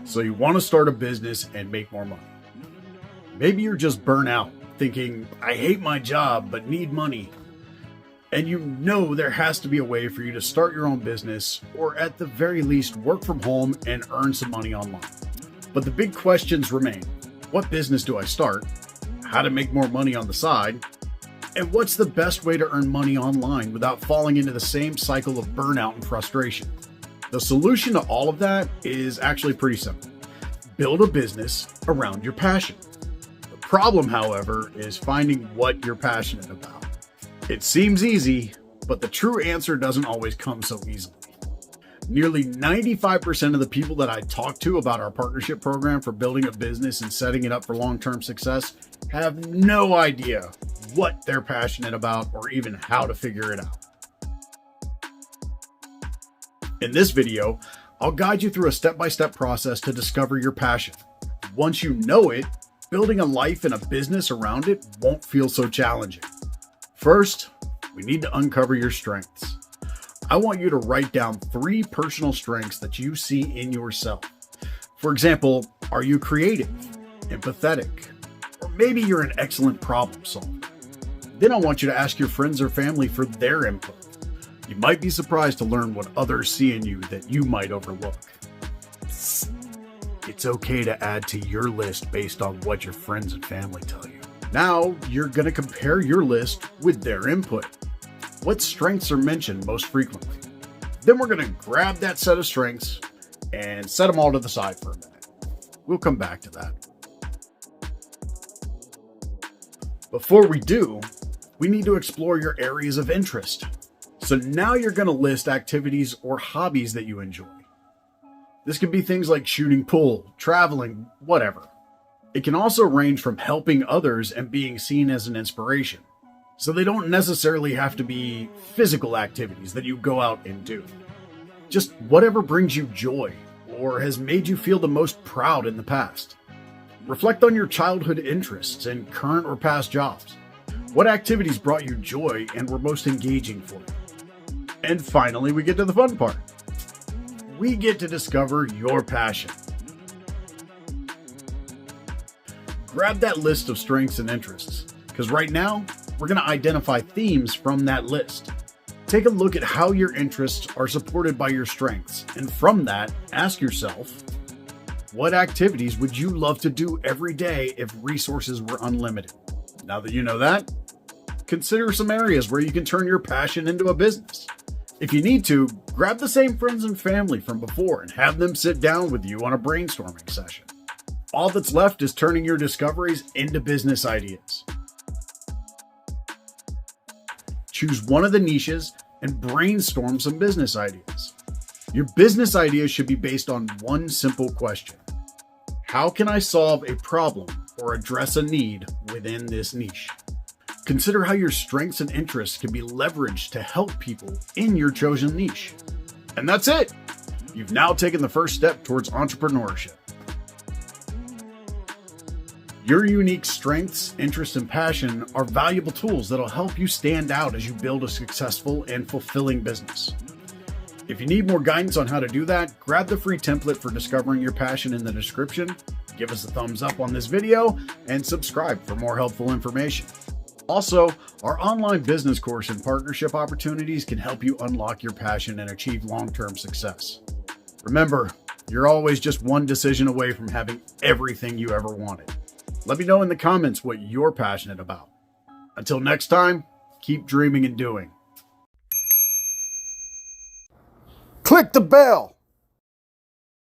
So you want to start a business and make more money. Maybe you're just burnt out, thinking, I hate my job, but need money. And you know there has to be a way for you to start your own business, or at the very least, work from home and earn some money online. But the big questions remain. What business do I start? How to make more money on the side? And what's the best way to earn money online without falling into the same cycle of burnout and frustration? The solution to all of that is actually pretty simple. Build a business around your passion. The problem, however, is finding what you're passionate about. It seems easy, but the true answer doesn't always come so easily. Nearly 95% of the people that I talk to about our partnership program for building a business and setting it up for long-term success have no idea what they're passionate about or even how to figure it out. In this video, I'll guide you through a step-by-step process to discover your passion. Once you know it, building a life and a business around it won't feel so challenging. First, we need to uncover your strengths. I want you to write down 3 personal strengths that you see in yourself. For example, are you creative, empathetic, or maybe you're an excellent problem solver? Then I want you to ask your friends or family for their input. You might be surprised to learn what others see in you that you might overlook. It's okay to add to your list based on what your friends and family tell you. Now, you're going to compare your list with their input. What strengths are mentioned most frequently? Then we're going to grab that set of strengths and set them all to the side for a minute. We'll come back to that. Before we do, we need to explore your areas of interest. So now you're going to list activities or hobbies that you enjoy. This can be things like shooting pool, traveling, whatever. It can also range from helping others and being seen as an inspiration. So they don't necessarily have to be physical activities that you go out and do. Just whatever brings you joy or has made you feel the most proud in the past. Reflect on your childhood interests and current or past jobs. What activities brought you joy and were most engaging for you? And finally, we get to the fun part. We get to discover your passion. Grab that list of strengths and interests, because right now, we're going to identify themes from that list. Take a look at how your interests are supported by your strengths, and from that, ask yourself, what activities would you love to do every day if resources were unlimited? Now that you know that, consider some areas where you can turn your passion into a business. If you need to, grab the same friends and family from before and have them sit down with you on a brainstorming session. All that's left is turning your discoveries into business ideas. Choose one of the niches and brainstorm some business ideas. Your business ideas should be based on one simple question. How can I solve a problem or address a need within this niche? Consider how your strengths and interests can be leveraged to help people in your chosen niche. And that's it. You've now taken the first step towards entrepreneurship. Your unique strengths, interests, and passion are valuable tools that'll help you stand out as you build a successful and fulfilling business. If you need more guidance on how to do that, grab the free template for discovering your passion in the description, give us a thumbs up on this video, and subscribe for more helpful information. Also, our online business course and partnership opportunities can help you unlock your passion and achieve long-term success. Remember, you're always just one decision away from having everything you ever wanted. Let me know in the comments what you're passionate about. Until next time, keep dreaming and doing. Click the bell.